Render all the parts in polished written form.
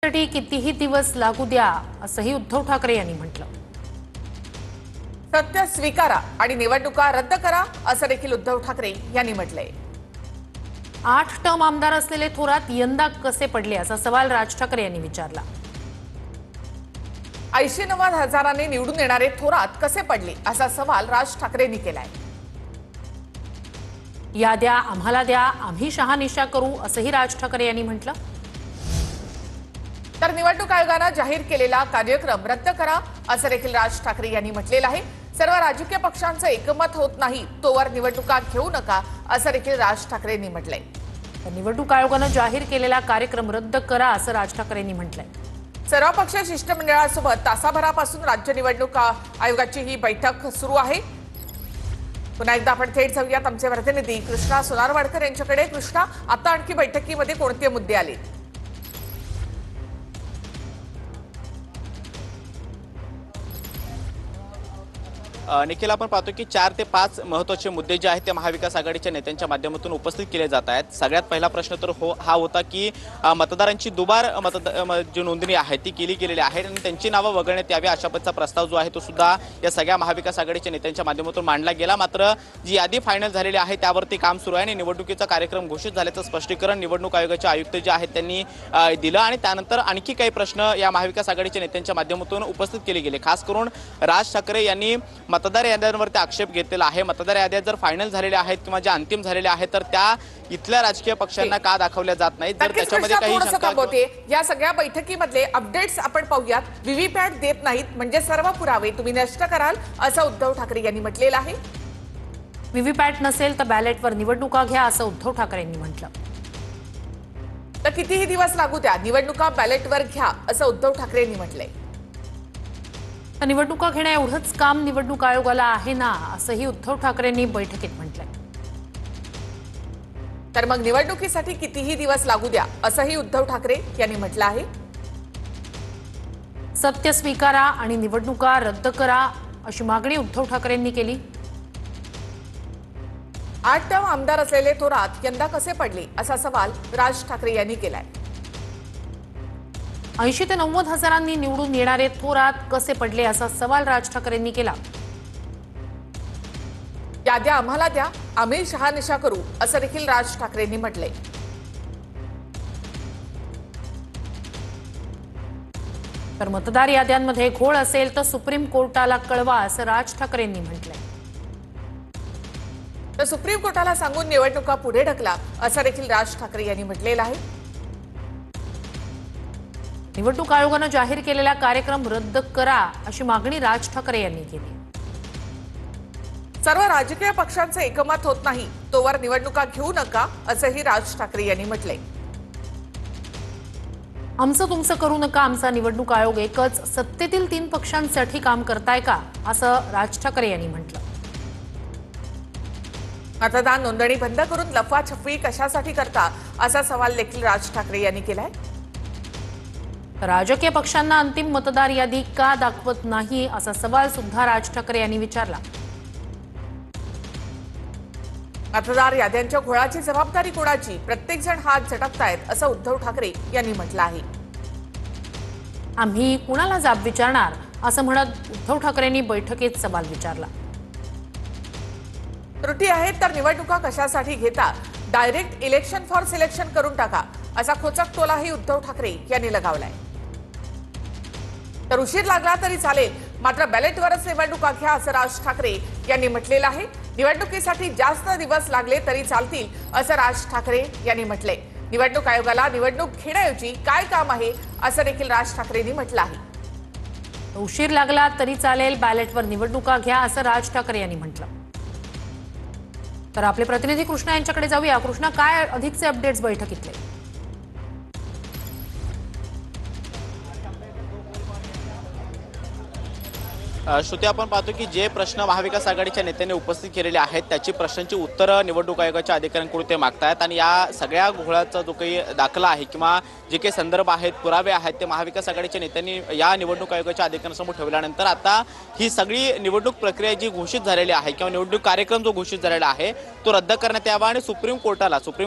साठी कितीही दिवस लागू द्या असंही उद्धव ठाकरे यांनी म्हटलं। सत्य स्वीकारा आणि निवडणुका रद्द करा असं देखील उद्धव ठाकरे यांनी म्हटलंय। 8 टर्म आमदार असलेले थोरात यंदा कसे पडले असा सवाल राज ठाकरे यांनी विचारला। 89 हजारांनी निवडून येणारे थोरात कसे पडले असा सवाल राज ठाकरेंनी केलाय। याद्या आम्हाला द्या, आम्ही शहानिशा करू असंही राज ठाकरे यांनी म्हटलं। तर निवडणूक आयोगाने जाहीर केलेला कार्यक्रम रद्द करा असं देखील राज ठाकरे यांनी म्हटलेलं आहे। सर्व राजकीय पक्षांचं एकमत होत नाही तोवर निवडणुका घेऊ नका असं देखील राज ठाकरेंनी म्हटलंय। निवडणूक आयोगाने जाहीर केलेला कार्यक्रम रद्द करा असं राज ठाकरेंनी म्हटलंय। सर्वपक्षीय शिष्टमंडळासोबत तासाभरापासून राज्य निवडणूक आयोगाची ही बैठक सुरू आहे। पुन्हा एकदा आपण थेट जाऊयात आमचे प्रतिनिधी कृष्णा सोनारवाडकर यांच्याकडे। कृष्णा, आता आणखी बैठकीमध्ये कोणते मुद्दे आले? निखिल, आपण पाहतो की 4 ते 5 महत्त्वाचे मुद्दे जे आहेत ते महाविकास आघाडीच्या नेत्यांच्या माध्यमातून उपस्थित केले जात आहेत। सगळ्यात पहिला प्रश्न तर हा होता की मतदारांची दुबार जी नोंदणी आहे ती गेलेली आहे आणि त्यांची नावं वगळण्यात यावी अशा पद्धतीचा प्रस्ताव जो आहे तो सुद्धा या सगळ्या महाविकास आघाडीच्या नेत्यांच्या माध्यमातून मांडला गेला। मात्र जी यादी फायनल झालेली आहे त्यावरती काम सुरू आहे आणि निवडणुकीचा कार्यक्रम घोषित झाल्याचं स्पष्टीकरण निवडणूक आयोगाचे आयुक्त जे आहेत त्यांनी दिलं आणि त्यानंतर आणखी काही प्रश्न या महाविकास आघाडीच्या नेत्यांच्या माध्यमातून उपस्थित केले गेले। खास करून राज ठाकरे यांनी मतदार याद्यांवरती आक्षेप घेतलेला आहे। मतदार याद्या जर फायनल झालेल्या आहेत किंवा ज्या अंतिम झालेल्या आहेत तर त्या इथल्या राजकीय पक्षांना का दाखवल्या जात नाहीत, जर त्याच्यामध्ये काही शंका या सगळ्या बैठकीमधले अपडेट्स आपण पाहूयात। व्हीव्हीपॅट देत नाहीत म्हणजे सर्व पुरावे तुम्ही नष्ट कराल असं उद्धव ठाकरे यांनी म्हटलेलं आहे। व्हीव्हीपॅट नसेल तर बॅलेटवर निवडणुका घ्या असं उद्धव ठाकरे यांनी म्हटलं। तर कितीही दिवस लागू द्या, निवडणुका बॅलेटवर घ्या असं उद्धव ठाकरे यांनी म्हटलंय। निवडणुका घेण्या एवढंच काम निवडणूक आयोगाला आहे ना असंही उद्धव ठाकरेंनी बैठकीत म्हटलंय। तर मग निवडणुकीसाठी कितीही दिवस लागू द्या असंही उद्धव ठाकरे यांनी म्हटलं आहे। सत्य स्वीकारा आणि निवडणुका रद्द करा अशी मागणी उद्धव ठाकरेंनी केली। 8 टर्म आमदार असलेले थोरात यंदा कसे पडले असा सवाल राज ठाकरे यांनी केलाय। 80 ते 90 हजारांनी निवडून येणारे थोरात कसे पडले असा सवाल राज ठाकरेंनी केला। याद्या आम्हाला द्या, आम्ही शहानिशा करू असं देखील राज ठाकरेंनी म्हटलंय। तर मतदार याद्यांमध्ये घोळ असेल तर सुप्रीम कोर्टाला कळवा असं राज ठाकरेंनी म्हटलंय। तर सुप्रीम कोर्टाला सांगून निवडणुका पुढे ढकला असं देखील राज ठाकरे यांनी म्हटलेलं आहे। निवडणूक आयोगाने जाहीर केलेला कार्यक्रम रद्द करा अशी मागणी राज ठाकरे यांनी केली। सर्व राजकीय पक्षांचं एकमत होत नाही तोवर निवडणुका घेऊ नका असंही राज ठाकरे यांनी म्हटलंय। आमचं तुमचं करू नका, आमचा निवडणूक आयोग एकच, सत्तेतील 3 पक्षांसाठी काम करताय का असं राज ठाकरे यांनी म्हटलं। मतदान नोंदणी बंद करून लफाछफी कशासाठी करता असा सवाल देखील राज ठाकरे यांनी केलाय। राजकीय पक्षांना अंतिम मतदार यादी का दाखवत नाही असा सवाल सुद्धा राज ठाकरे यांनी विचारला। मतदार याद्यांच्या घोळाची जबाबदारी कोणाची? प्रत्येक जण हात झटकतायत असं उद्धव ठाकरे यांनी म्हटलं आहे। आम्ही कुणाला जाब विचारणार असं म्हणत उद्धव ठाकरेंनी बैठकीत सवाल विचारला। त्रुटी आहेत तर निवडणुका कशासाठी घेता? डायरेक्ट इलेक्शन फॉर सिलेक्शन करून टाका असा खोचक टोलाही उद्धव ठाकरे यांनी लगावलाय। तर उशीर लागला तरी चालेल मात्र बॅलेटवरच निवडणुका घ्या असं राज ठाकरे यांनी म्हटलेलं आहे। निवडणुकीसाठी जास्त दिवस लागले तरी चालतील असं राज ठाकरे यांनी म्हटलंय। निवडणूक आयोगाला निवडणूक घेण्याऐवजी काय काम आहे असं देखील राज ठाकरेंनी म्हटलं आहे। उशीर लागला तरी चालेल, बॅलेटवर निवडणुका घ्या असं राज ठाकरे यांनी म्हटलं। तर आपले प्रतिनिधी कृष्णा यांच्याकडे जाऊया। कृष्णा, काय अधिकचे अपडेट्स बैठकीतले? श्रुती, आपण पाहतो की जे प्रश्न महाविकास आघाडीच्या नेत्यांनी उपस्थित केलेले आहेत त्याची प्रश्नांची उत्तरं निवडणूक आयोगाच्या अधिकाऱ्यांकडून ते मागतायत आणि या सगळ्या घोळाचा जो काही दाखला आहे किंवा जे काही संदर्भ आहेत, पुरावे आहेत, ते महाविकास आघाडीच्या नेत्यांनी या निवडणूक आयोगाच्या अधिकाऱ्यांसमोर ठेवल्यानंतर आता ही सगळी निवडणूक प्रक्रिया जी घोषित झालेली आहे किंवा निवडणूक कार्यक्रम जो घोषित झालेला आहे तो रद्द करण्यात यावा आणि सुप्रीम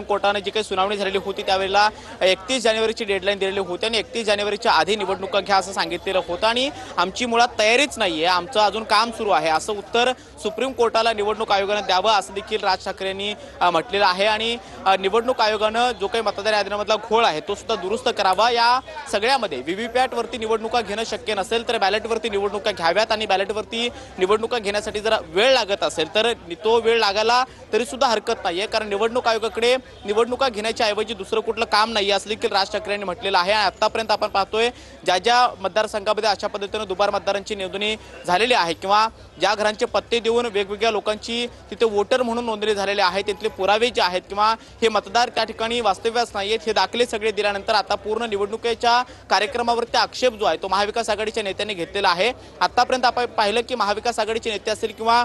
कोर्टाने जी काही सुनावणी झालेली होती त्यावेळेला 31 जानेवारीची डेडलाईन दिलेली होती आणि 31 जानेवारीच्या आधी निवडणुका घ्या असं सांगितलेलं होतं आणि आमची मुळात तयारीच नाहीये, आमचं अजून काम सुरू आहे असं उत्तर सुप्रीम कोर्टाला निवडणूक आयोगानं द्यावं असं देखील राज ठाकरे यांनी म्हटलेलं आहे आणि निवडणूक आयोगानं जो काही मतदार यादीमधला घोळ आहे तो सुद्धा दुरुस्त करावा। या सगळ्यामध्ये व्हीव्हीपॅट वरती निवडणुका घेणं शक्य नसेल तर बॅलेटवरती निवडणुका घ्याव्यात आणि बॅलेटवरती निवडणुका घेण्यासाठी जर वेळ लागत असेल तर तो वेळ लागायला तरी सुद्धा हरकत नाहीये, कारण निवडणूक आयोगाकडे निवडणुका घेण्याच्या ऐवजी दुसरं कुठलं काम नाही असं देखील राज ठाकरे यांनी म्हटलेलं आहे। आतापर्यंत आपण पाहतोय ज्या मतदारसंघामध्ये अशा पद्धतीने दुबार मतदारांची नोंदणी झालेली आहे किंवा ज्या घरांचे पत्ते देऊन वेगवेगळ्या लोकांची तिथे वोटर म्हणून नोंदणी झालेले आहेत तिथले पुरावे जे आहेत किंवा हे मतदार त्या ठिकाणी वास्तव्यास नाहीयेत हे दाखले सगळे दिल्यानंतर आता पूर्ण निवडणुकीच्या कार्यक्रमावरती आक्षेप जो आहे तो महाविकास आघाडीच्या नेत्यांनी घेतलेला आहे। आतापर्यंत आपण पाहिलं की महाविकास आघाडीचे नेते असतील किंवा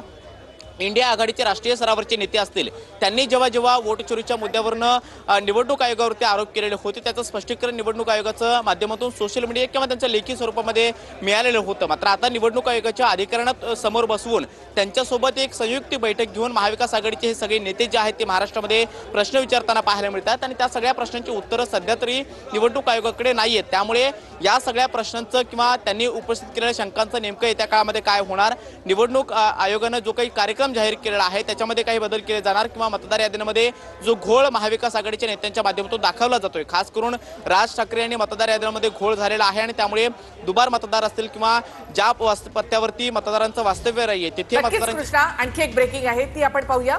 इंडिया आघाडीचे राष्ट्रीय स्तरावरचे नेते असतील त्यांनी जेव्हा वोट चोरीच्या मुद्द्यावरनं निवडणूक आयोगावरती आरोप केलेले होते त्याचं स्पष्टीकरण निवडणूक आयोगाच्या माध्यमातून सोशल मीडिया किंवा त्यांच्या लेखी स्वरूपामध्ये मिळालेलं होतं। मात्र आता निवडणूक आयोगाच्या अधिकाऱ्यांना समोर बसवून त्यांच्यासोबत एक संयुक्त बैठक घेऊन महाविकास आघाडीचे हे सगळे नेते जे आहेत ते महाराष्ट्रामध्ये प्रश्न विचारताना पाहायला मिळतात आणि त्या सगळ्या प्रश्नांची उत्तरं सध्या तरी निवडणूक आयोगाकडे नाही आहेत। त्यामुळे या सगळ्या प्रश्नांचं किंवा त्यांनी उपस्थित केलेल्या शंकांचं नेमकं येत्या काळामध्ये काय होणार, निवडणूक आयोगानं जो काही कार्यक्रम जाहीर केलेला आहे त्याच्यामध्ये काही बदल केले जाणार किंवा मतदार यादीमध्ये जो घोळ महाविकास आघाडीच्या नेत्यांच्या माध्यमातून दाखवला जातोय, खास करून राज ठाकरे यांनी मतदार यादीमध्ये घोळ झालेला आहे आणि त्यामुळे दुबार मतदार असतील किंवा ज्या पत्त्यावरती मतदारांचं वास्तव्य नाहीये तिथे मतदारांची आणखी एक ब्रेकिंग आहे ती आपण पाहूया।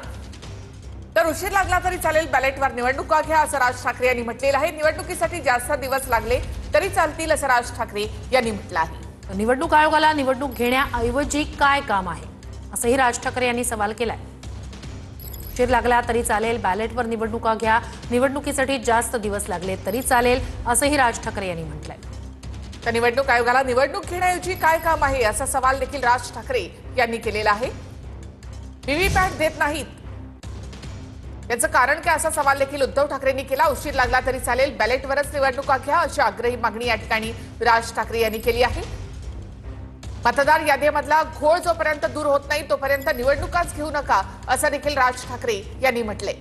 तर उशीर लागला तरी चालेल, बॅलेटवर निवडणुका घ्या असं राज ठाकरे यांनी म्हटलेलं आहे। निवडणुकीसाठी जास्त दिवस लागले तरी चालतील असं राज ठाकरे यांनी म्हटलं आहे। निवडणूक आयोगाला निवडणूक घेण्याऐवजी काय काम आहे असंही राज ठाकरे यांनी सवाल केलाय। उशीर लागला तरी चालेल, बॅलेटवर निवडणुका घ्या, निवडणुकीसाठी जास्त दिवस लागले तरी चालेल असंही राज ठाकरे यांनी म्हटलंय। तर निवडणूक आयोगाला निवडणूक घेण्याऐवजी काय काम आहे असा सवाल देखील राज ठाकरे यांनी केलेला आहे। व्हीव्हीपॅट देत नाहीत याचं कारण काय असा सवाल देखील उद्धव ठाकरेंनी केला। उशीर लागला तरी चालेल, बॅलेटवरच निवडणुका घ्या अशी आग्रही मागणी या ठिकाणी राज ठाकरे यांनी केली आहे। मतदार यादीमधला घोळ जोपर्यंत दूर होत नाही तोपर्यंत निवडणुकाच घेऊ नका असं देखील राज ठाकरे यांनी म्हटले।